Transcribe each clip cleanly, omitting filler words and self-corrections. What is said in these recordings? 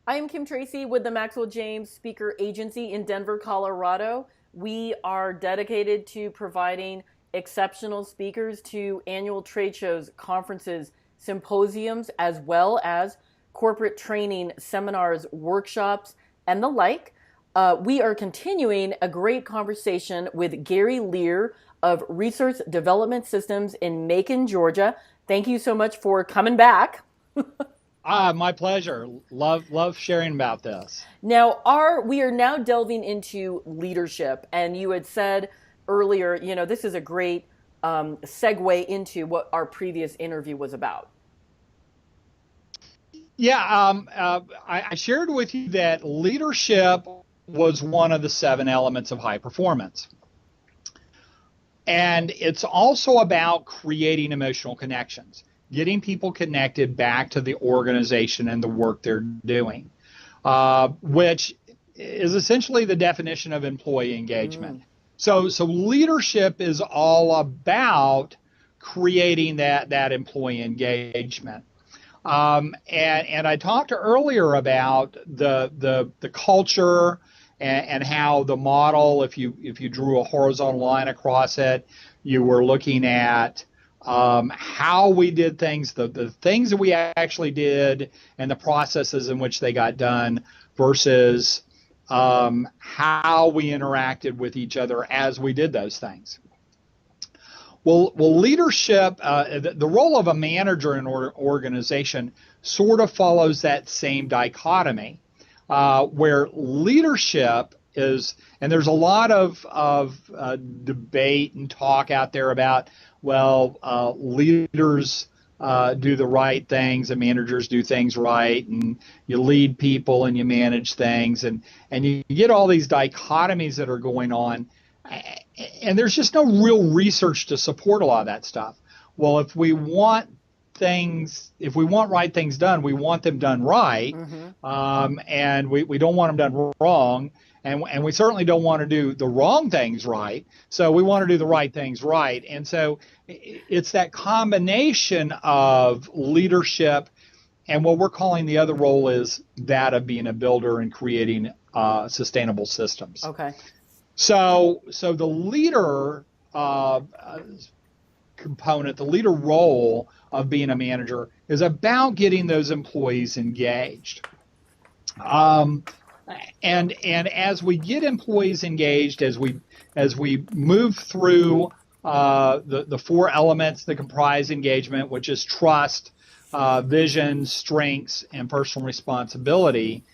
I am Kim Tracy with the Maxwell James Speaker Agency in Denver, Colorado. We are dedicated to providing exceptional speakers to annual trade shows, conferences, symposiums, as well as corporate training, seminars, workshops, and the like. We are continuing a great conversation with Gary Lear of Research Development Systems in Macon, Georgia. Thank you so much for coming back. My pleasure. Love sharing about this. Now, we are now delving into leadership, and you had said earlier, this is a great segue into what our previous interview was about. Yeah, I shared with you that leadership was one of the 7 elements of high performance. And it's also about creating emotional connections, getting people connected back to the organization and the work they're doing, which is essentially the definition of employee engagement. So leadership is all about creating that employee engagement. And I talked earlier about the culture and how the model, if you drew a horizontal line across it, you were looking at how we did things, the things that we actually did, and the processes in which they got done versus how we interacted with each other as we did those things. Well, leadership, the role of a manager in an organization sort of follows that same dichotomy, where leadership is, and there's a lot of debate and talk out there about, leaders do the right things and managers do things right, and you lead people and you manage things, and you get all these dichotomies that are going on. And there's just no real research to support a lot of that stuff. Well, if we want right things done, we want them done right, and we don't want them done wrong, and we certainly don't want to do the wrong things right. So we want to do the right things right, and so it's that combination of leadership and what we're calling the other role is that of being a builder and creating sustainable systems. Okay. So the leader component, the leader role of being a manager is about getting those employees engaged. And as we get employees engaged, as we move through the 4 elements that comprise engagement, which is trust, vision, strengths, and personal responsibility.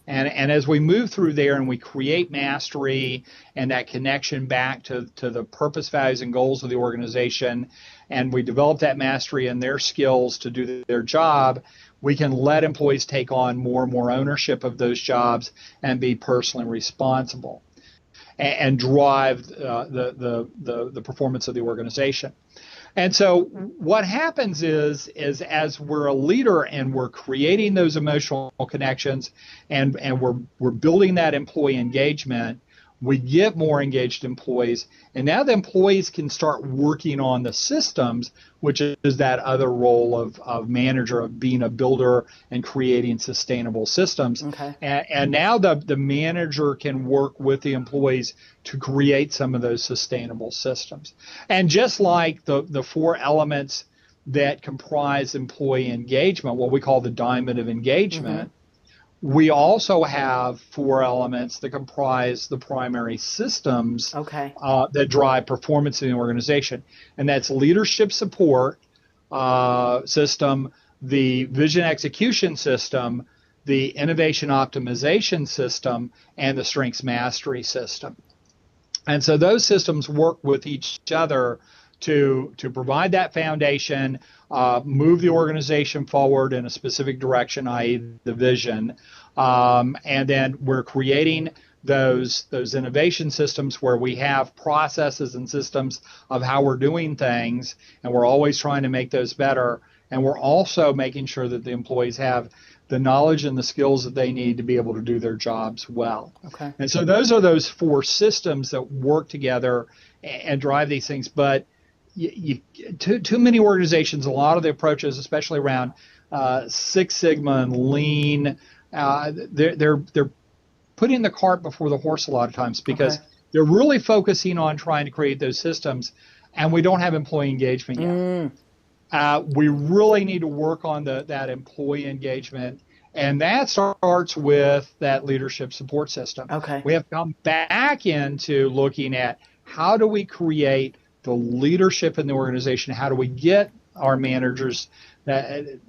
And as we move through there and we create mastery and that connection back to the purpose, values, and goals of the organization, and we develop that mastery and their skills to do their job, we can let employees take on more and more ownership of those jobs and be personally responsible and drive the performance of the organization. And so what happens is as we're a leader and we're creating those emotional connections and we're building that employee engagement, we get more engaged employees. And now the employees can start working on the systems, which is that other role of manager, of being a builder and creating sustainable systems. Okay. And now the manager can work with the employees to create some of those sustainable systems. And just like the 4 elements that comprise employee engagement, what we call the diamond of engagement, we also have 4 elements that comprise the primary systems that drive performance in the organization. And that's leadership support system, the vision execution system, the innovation optimization system, and the strengths mastery system. And so those systems work with each other to provide that foundation, move the organization forward in a specific direction, i.e. the vision. And then we're creating those innovation systems where we have processes and systems of how we're doing things, and we're always trying to make those better. And we're also making sure that the employees have the knowledge and the skills that they need to be able to do their jobs well. Okay. And so those are those 4 systems that work together and drive these things. But too many organizations, a lot of the approaches, especially around Six Sigma and Lean they're putting the cart before the horse a lot of times because Okay. they're really focusing on trying to create those systems, and we don't have employee engagement yet. We really need to work on that employee engagement, and that starts with that leadership support system. Okay. We have to come back into looking at how do we create the leadership in the organization? How do we get our managers that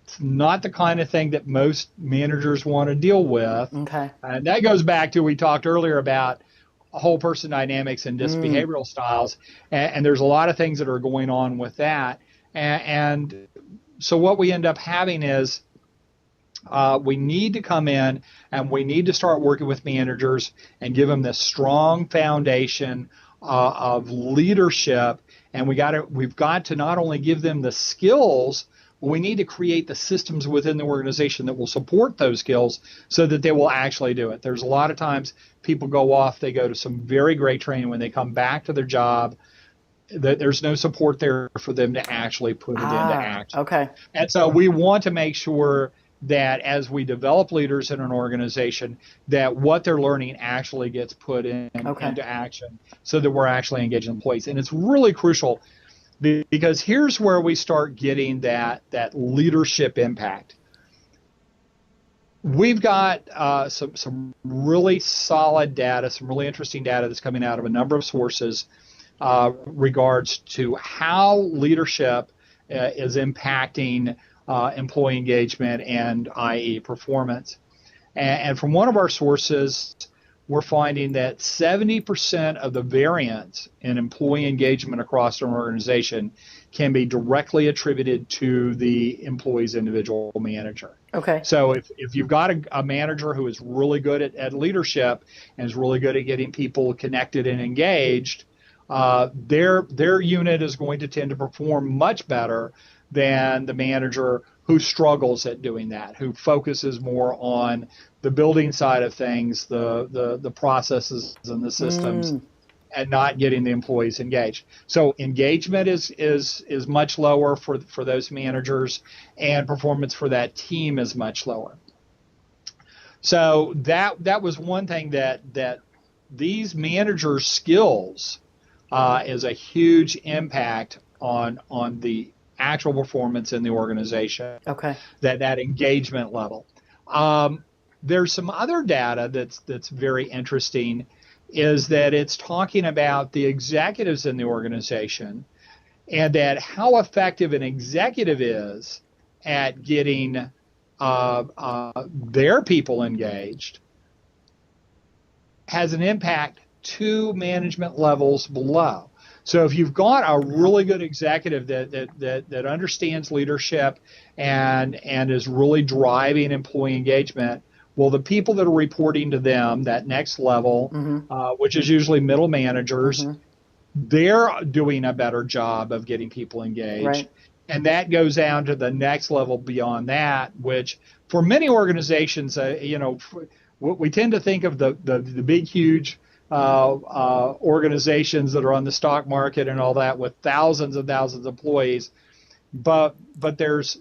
it's not the kind of thing that most managers want to deal with. Okay. And that goes back to we talked earlier about whole person dynamics and behavioral styles. And there's a lot of things that are going on with that. And so what we end up having is we need to come in and we need to start working with managers and give them this strong foundation of leadership. And we've got to not only give them the skills, but we need to create the systems within the organization that will support those skills so that they will actually do it. There's a lot of times people go off, they go to some very great training. When they come back to their job, there's no support there for them to actually put it into action. Okay. And so we want to make sure that as we develop leaders in an organization, that what they're learning actually gets put into action so that we're actually engaging employees. And it's really crucial because here's where we start getting that leadership impact. We've got some really solid data, some really interesting data that's coming out of a number of sources regards to how leadership is impacting employee engagement and i.e. performance. And from one of our sources, we're finding that 70% of the variance in employee engagement across an organization can be directly attributed to the employee's individual manager. Okay. So if you've got a manager who is really good at leadership and is really good at getting people connected and engaged, their unit is going to tend to perform much better than the manager who struggles at doing that, who focuses more on the building side of things, the processes and the systems, and not getting the employees engaged. So engagement is much lower for those managers, and performance for that team is much lower. So that was one thing that these managers' skills is a huge impact on the actual performance in the organization. Okay. That engagement level. There's some other data that's very interesting, is that it's talking about the executives in the organization and that how effective an executive is at getting their people engaged has an impact 2 management levels below. So if you've got a really good executive that understands leadership and is really driving employee engagement, well, the people that are reporting to them, that next level, which is usually middle managers, they're doing a better job of getting people engaged. Right. And that goes down to the next level beyond that, which for many organizations, we tend to think of the big, huge organizations that are on the stock market and all that with thousands and thousands of employees, but there's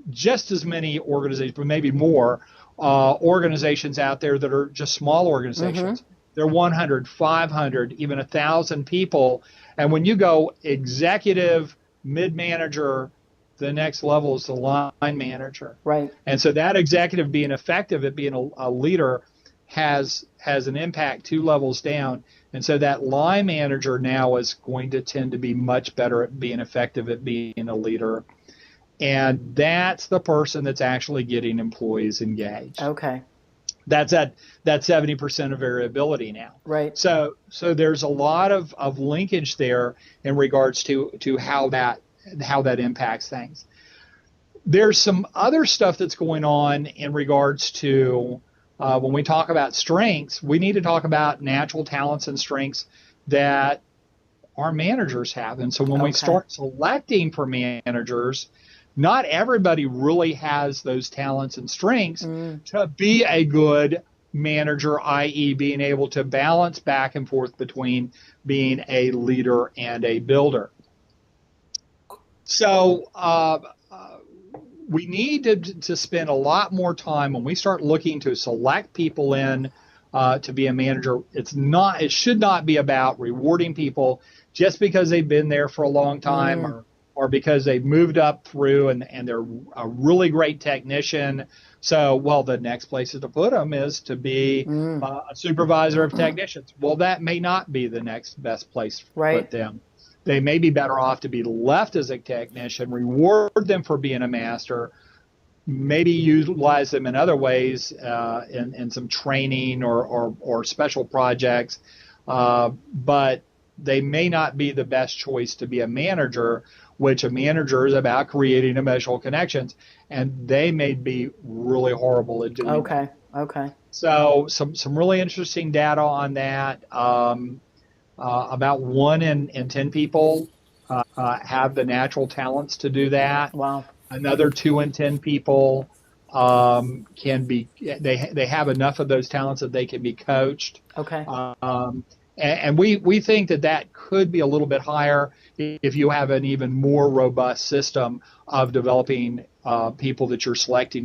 just as many organizations, but maybe more organizations out there that are just small organizations. They're 100, 500, even 1,000 people. And when you go executive, mid-manager, the next level is the line manager. Right. And so that executive being effective at being a leader has an impact 2 levels down. And so that line manager now is going to tend to be much better at being effective at being a leader. And that's the person that's actually getting employees engaged. Okay. That's that 70% of variability now. Right. So there's a lot of linkage there in regards to how that impacts things. There's some other stuff that's going on in regards to when we talk about strengths, we need to talk about natural talents and strengths that our managers have. And so when we start selecting for managers, not everybody really has those talents and strengths to be a good manager, i.e. being able to balance back and forth between being a leader and a builder. So we need to spend a lot more time when we start looking to select people in to be a manager. It should not be about rewarding people just because they've been there for a long time or because they've moved up through and they're a really great technician. So, well, the next place to put them is to be a supervisor of technicians. Well, that may not be the next best place to put them. They may be better off to be left as a technician, reward them for being a master, maybe utilize them in other ways in some training or special projects, but they may not be the best choice to be a manager, which a manager is about creating emotional connections, and they may be really horrible at doing that. Okay. So some really interesting data on that. About 1 in 10 people have the natural talents to do that. Wow. Another 2 in 10 people they have enough of those talents that they can be coached. Okay. And we think that could be a little bit higher if you have an even more robust system of developing people that you're selecting